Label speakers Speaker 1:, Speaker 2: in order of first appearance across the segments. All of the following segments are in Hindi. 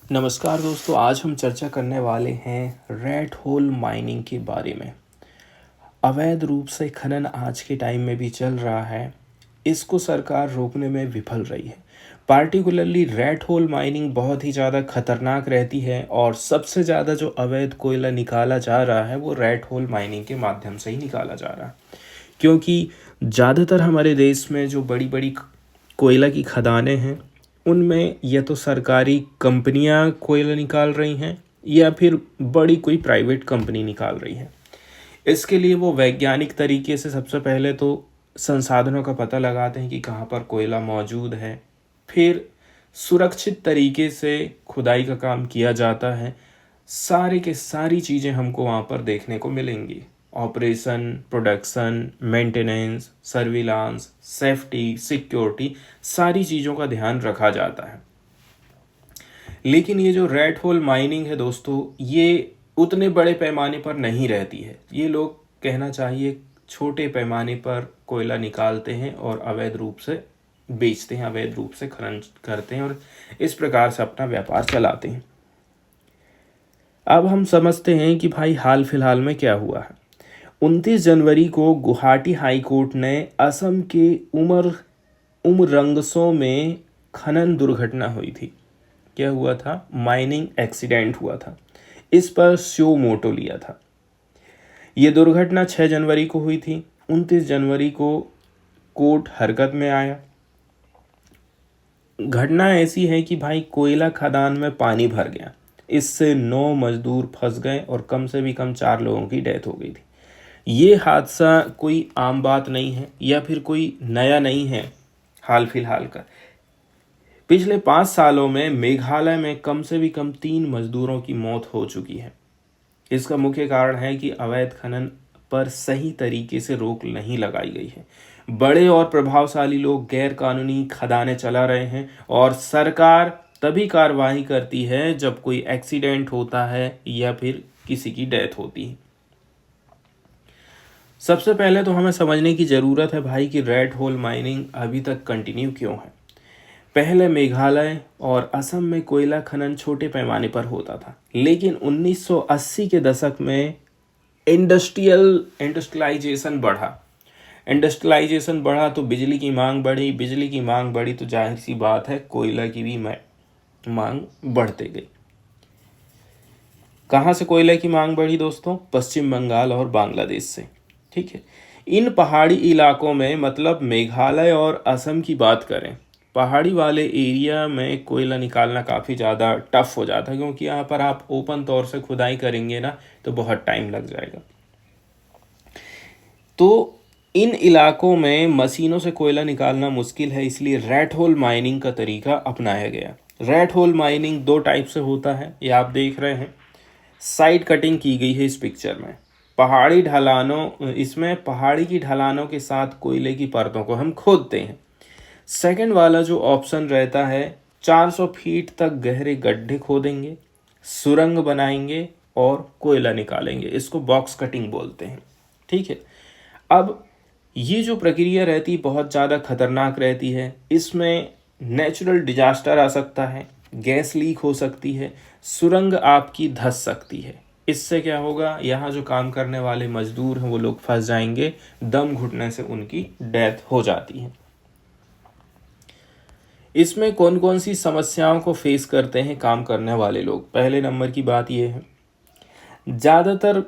Speaker 1: नमस्कार दोस्तों, आज हम चर्चा करने वाले हैं रेड होल माइनिंग के बारे में। अवैध रूप से खनन आज के टाइम में भी चल रहा है। इसको सरकार रोकने में विफल रही है। पार्टिकुलरली रेड होल माइनिंग बहुत ही ज़्यादा खतरनाक रहती है और सबसे ज़्यादा जो अवैध कोयला निकाला जा रहा है वो रेड होल माइनिंग के माध्यम से ही निकाला जा रहा है। क्योंकि ज़्यादातर हमारे देश में जो बड़ी बड़ी कोयला की खदानें हैं उनमें या तो सरकारी कंपनियां कोयला निकाल रही हैं या फिर बड़ी कोई प्राइवेट कंपनी निकाल रही है। इसके लिए वो वैज्ञानिक तरीके से सबसे पहले तो संसाधनों का पता लगाते हैं कि कहाँ पर कोयला मौजूद है। फिर सुरक्षित तरीके से खुदाई का काम किया जाता है। सारे के सारी चीज़ें हमको वहाँ पर देखने को मिलेंगी। Operation, production, maintenance, surveillance, safety, security, सारी चीज़ों का ध्यान रखा जाता है। लेकिन ये जो रेड होल माइनिंग है दोस्तों, ये उतने बड़े पैमाने पर नहीं रहती है। ये लोग कहना चाहिए छोटे पैमाने पर कोयला निकालते हैं और अवैध रूप से बेचते हैं, अवैध रूप से खनन करते हैं और इस प्रकार से अपना व्यापार चलाते हैं। अब हम समझते हैं कि भाई हाल फिलहाल में क्या हुआ है। 29 जनवरी को गुवाहाटी हाई कोर्ट ने असम के उमरंगसो में खनन दुर्घटना हुई थी। क्या हुआ था? माइनिंग एक्सीडेंट हुआ था। इस पर स्यो मोटो लिया था। ये दुर्घटना 6 जनवरी को हुई थी। 29 जनवरी को कोर्ट हरकत में आया। घटना ऐसी है कि भाई कोयला खदान में पानी भर गया। इससे 9 मजदूर फंस गए और कम से भी कम 4 लोगों की डेथ हो गई थी। ये हादसा कोई आम बात नहीं है या फिर कोई नया नहीं है हाल फिलहाल का। पिछले 5 सालों में मेघालय में कम से भी कम 3 मजदूरों की मौत हो चुकी है। इसका मुख्य कारण है कि अवैध खनन पर सही तरीके से रोक नहीं लगाई गई है। बड़े और प्रभावशाली लोग गैर कानूनी खदानें चला रहे हैं और सरकार तभी कार्रवाई करती है जब कोई एक्सीडेंट होता है या फिर किसी की डेथ होती है। सबसे पहले तो हमें समझने की ज़रूरत है भाई कि रेड होल माइनिंग अभी तक कंटिन्यू क्यों है। पहले मेघालय और असम में कोयला खनन छोटे पैमाने पर होता था, लेकिन 1980 के दशक में इंडस्ट्रियलाइजेशन बढ़ा तो बिजली की मांग बढ़ी तो जाहिर सी बात है कोयला की भी मांग बढ़ते गई। कहाँ से कोयला की मांग बढ़ी दोस्तों? पश्चिम बंगाल और बांग्लादेश से। ठीक है, इन पहाड़ी इलाकों में, मतलब मेघालय और असम की बात करें, पहाड़ी वाले एरिया में कोयला निकालना काफ़ी ज़्यादा टफ हो जाता है, क्योंकि यहाँ पर आप ओपन तौर से खुदाई करेंगे ना तो बहुत टाइम लग जाएगा। तो इन इलाकों में मशीनों से कोयला निकालना मुश्किल है, इसलिए रेड होल माइनिंग का तरीका अपनाया गया। रेड होल माइनिंग 2 टाइप से होता है, ये आप देख रहे हैं। साइड कटिंग की गई है इस पिक्चर में। इसमें पहाड़ी की ढलानों के साथ कोयले की परतों को हम खोदते हैं। सेकंड वाला जो ऑप्शन रहता है, 400 फीट तक गहरे गड्ढे खोदेंगे, सुरंग बनाएंगे और कोयला निकालेंगे। इसको बॉक्स कटिंग बोलते हैं। ठीक है, अब ये जो प्रक्रिया रहती है बहुत ज़्यादा खतरनाक रहती है। इसमें नेचुरल डिजास्टर आ सकता है, गैस लीक हो सकती है, सुरंग आपकी धंस सकती है। इससे क्या होगा, यहाँ जो काम करने वाले मजदूर हैं वो लोग फंस जाएंगे, दम घुटने से उनकी डेथ हो जाती है। इसमें कौन कौन सी समस्याओं को फेस करते हैं काम करने वाले लोग? पहले नंबर की बात यह है, ज़्यादातर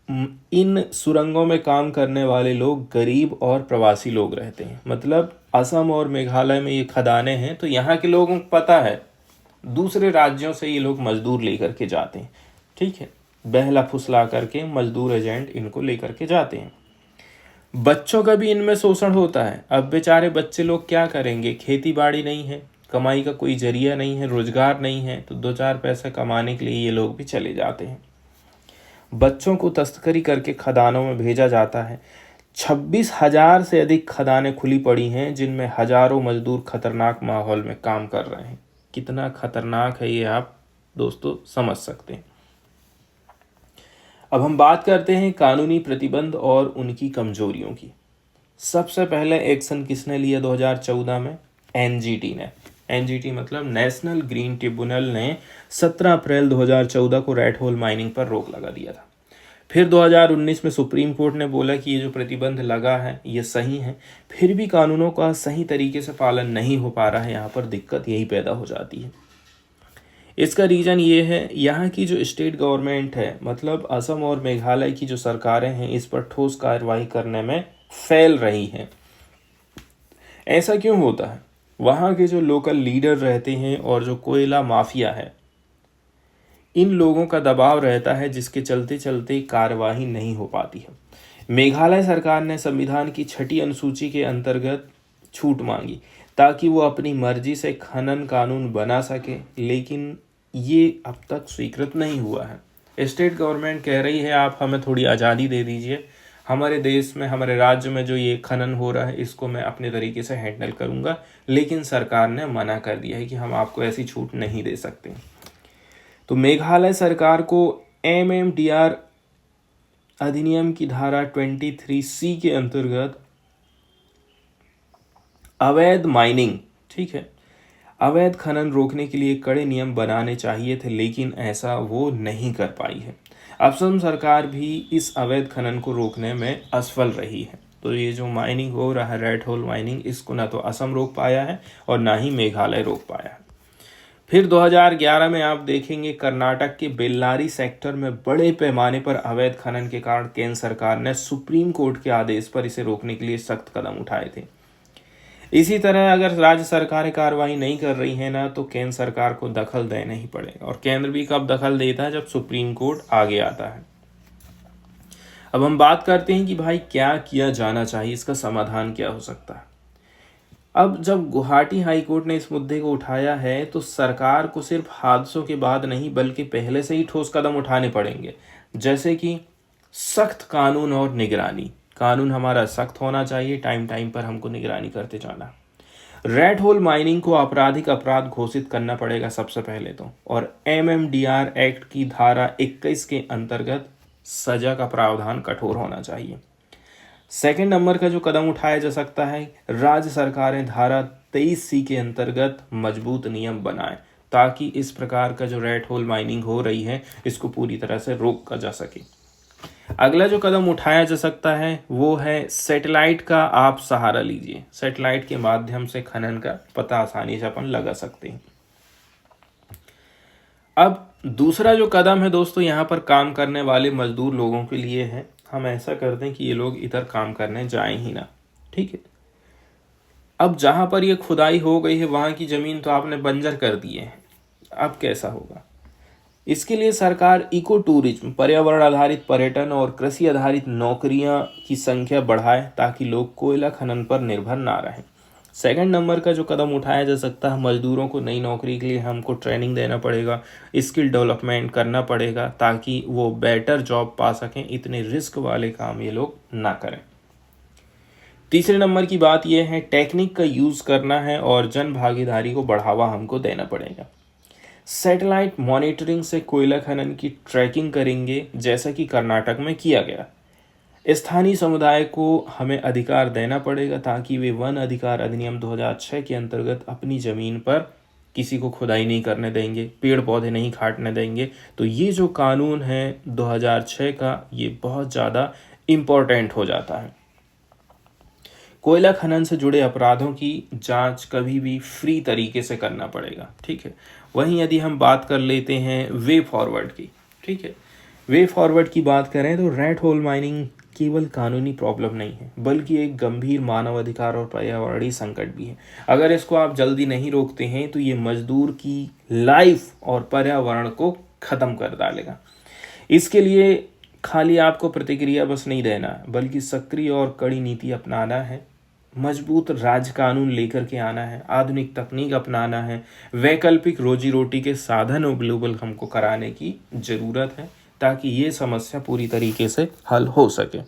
Speaker 1: इन सुरंगों में काम करने वाले लोग गरीब और प्रवासी लोग रहते हैं। मतलब असम और मेघालय में ये खदानें हैं तो यहाँ के लोगों को पता है, दूसरे राज्यों से ये लोग मजदूर लेकर के जाते हैं। ठीक है, बहला फुसला करके मजदूर एजेंट इनको लेकर के जाते हैं। बच्चों का भी इनमें शोषण होता है। अब बेचारे बच्चे लोग क्या करेंगे, खेती बाड़ी नहीं है, कमाई का कोई जरिया नहीं है, रोजगार नहीं है, तो 2-4 पैसे कमाने के लिए ये लोग भी चले जाते हैं। बच्चों को तस्करी करके खदानों में भेजा जाता है। 26,000 से अधिक खदानें खुली पड़ी हैं जिनमें हजारों मजदूर खतरनाक माहौल में काम कर रहे हैं। कितना खतरनाक है ये आप दोस्तों समझ सकते हैं। अब हम बात करते हैं कानूनी प्रतिबंध और उनकी कमजोरियों की। सबसे पहले एक्शन किसने लिया 2014 में? एनजीटी ने। एनजीटी मतलब नेशनल ग्रीन ट्रिब्यूनल ने 17 अप्रैल 2014 को रेड होल माइनिंग पर रोक लगा दिया था। फिर 2019 में सुप्रीम कोर्ट ने बोला कि ये जो प्रतिबंध लगा है ये सही है, फिर भी कानूनों का सही तरीके से पालन नहीं हो पा रहा है। यहाँ पर दिक्कत यही पैदा हो जाती है। इसका रीज़न ये है, यहाँ की जो स्टेट गवर्नमेंट है मतलब असम और मेघालय की जो सरकारें हैं इस पर ठोस कार्रवाई करने में फेल रही हैं। ऐसा क्यों होता है? वहाँ के जो लोकल लीडर रहते हैं और जो कोयला माफिया है, इन लोगों का दबाव रहता है जिसके चलते चलते कार्यवाही नहीं हो पाती है। मेघालय सरकार ने संविधान की 6ठी अनुसूची के अंतर्गत छूट मांगी ताकि वो अपनी मर्जी से खनन कानून बना सके, लेकिन ये अब तक स्वीकृत नहीं हुआ है। स्टेट गवर्नमेंट कह रही है आप हमें थोड़ी आज़ादी दे दीजिए, हमारे देश में हमारे राज्य में जो ये खनन हो रहा है इसको मैं अपने तरीके से हैंडल करूँगा, लेकिन सरकार ने मना कर दिया है कि हम आपको ऐसी छूट नहीं दे सकते। तो मेघालय सरकार को MMDR अधिनियम की धारा 23C के अंतर्गत अवैध माइनिंग, ठीक है, अवैध खनन रोकने के लिए कड़े नियम बनाने चाहिए थे, लेकिन ऐसा वो नहीं कर पाई है। असम सरकार भी इस अवैध खनन को रोकने में असफल रही है। तो ये जो माइनिंग हो रहा है रेड होल माइनिंग, इसको ना तो असम रोक पाया है और ना ही मेघालय रोक पाया है। फिर 2011 में आप देखेंगे कर्नाटक के बेल्लारी सेक्टर में बड़े पैमाने पर अवैध खनन के कारण केंद्र सरकार ने सुप्रीम कोर्ट के आदेश पर इसे रोकने के लिए सख्त कदम उठाए थे। इसी तरह अगर राज्य सरकारें कार्रवाई नहीं कर रही हैं ना, तो केंद्र सरकार को दखल देना ही पड़ेगा। और केंद्र भी कब दखल देता है? जब सुप्रीम कोर्ट आगे आता है। अब हम बात करते हैं कि भाई क्या किया जाना चाहिए, इसका समाधान क्या हो सकता है। अब जब गुवाहाटी हाई कोर्ट ने इस मुद्दे को उठाया है तो सरकार को सिर्फ हादसों के बाद नहीं बल्कि पहले से ही ठोस कदम उठाने पड़ेंगे, जैसे कि सख्त कानून और निगरानी। कानून हमारा सख्त होना चाहिए, टाइम टाइम पर हमको निगरानी करते जाना। रेड होल माइनिंग को आपराधिक अपराध घोषित करना पड़ेगा सबसे पहले तो, और MMDR एक्ट की धारा 21 के अंतर्गत सजा का प्रावधान कठोर होना चाहिए। सेकंड नंबर का जो कदम उठाया जा सकता है, राज्य सरकारें धारा 23C के अंतर्गत मजबूत नियम बनाएं ताकि इस प्रकार का जो रेड होल माइनिंग हो रही है इसको पूरी तरह से रोका जा सके। अगला जो कदम उठाया जा सकता है वो है सैटेलाइट का आप सहारा लीजिए। सैटेलाइट के माध्यम से खनन का पता आसानी से अपन लगा सकते हैं। अब दूसरा जो कदम है दोस्तों, यहाँ पर काम करने वाले मजदूर लोगों के लिए है। हम ऐसा कर दें कि ये लोग इधर काम करने जाएं ही ना, ठीक है। अब जहाँ पर ये खुदाई हो गई है वहाँ की ज़मीन तो आपने बंजर कर दी है, अब कैसा होगा? इसके लिए सरकार इको टूरिज्म, पर्यावरण आधारित पर्यटन और कृषि आधारित नौकरियां की संख्या बढ़ाए ताकि लोग कोयला खनन पर निर्भर ना रहें। सेकंड नंबर का जो कदम उठाया जा सकता है, मजदूरों को नई नौकरी के लिए हमको ट्रेनिंग देना पड़ेगा, स्किल डेवलपमेंट करना पड़ेगा ताकि वो बेटर जॉब पा सकें, इतने रिस्क वाले काम ये लोग ना करें। तीसरे नंबर की बात यह है टेक्निक का यूज़ करना है और जन भागीदारी को बढ़ावा हमको देना पड़ेगा। सैटेलाइट मॉनिटरिंग से कोयला खनन की ट्रैकिंग करेंगे जैसा कि कर्नाटक में किया गया। स्थानीय समुदाय को हमें अधिकार देना पड़ेगा ताकि वे वन अधिकार अधिनियम 2006 के अंतर्गत अपनी ज़मीन पर किसी को खुदाई नहीं करने देंगे, पेड़ पौधे नहीं काटने देंगे। तो ये जो कानून है 2006 का, ये बहुत ज़्यादा इम्पोर्टेंट हो जाता है। कोयला खनन से जुड़े अपराधों की जांच कभी भी फ्री तरीके से करना पड़ेगा, ठीक है। वहीं यदि हम बात कर लेते हैं वे फॉरवर्ड की, ठीक है, वे फॉरवर्ड की बात करें तो रेड होल माइनिंग केवल कानूनी प्रॉब्लम नहीं है बल्कि एक गंभीर मानवाधिकार और पर्यावरणीय संकट भी है। अगर इसको आप जल्दी नहीं रोकते हैं तो ये मजदूर की लाइफ और पर्यावरण को ख़त्म कर डालेगा। इसके लिए खाली आपको प्रतिक्रिया बस नहीं देना बल्कि सक्रिय और कड़ी नीति अपनाना है, मजबूत राज्य कानून लेकर के आना है, आधुनिक तकनीक अपनाना है, वैकल्पिक रोजी रोटी के साधन अवेलेबल हमको कराने की ज़रूरत है ताकि ये समस्या पूरी तरीके से हल हो सके।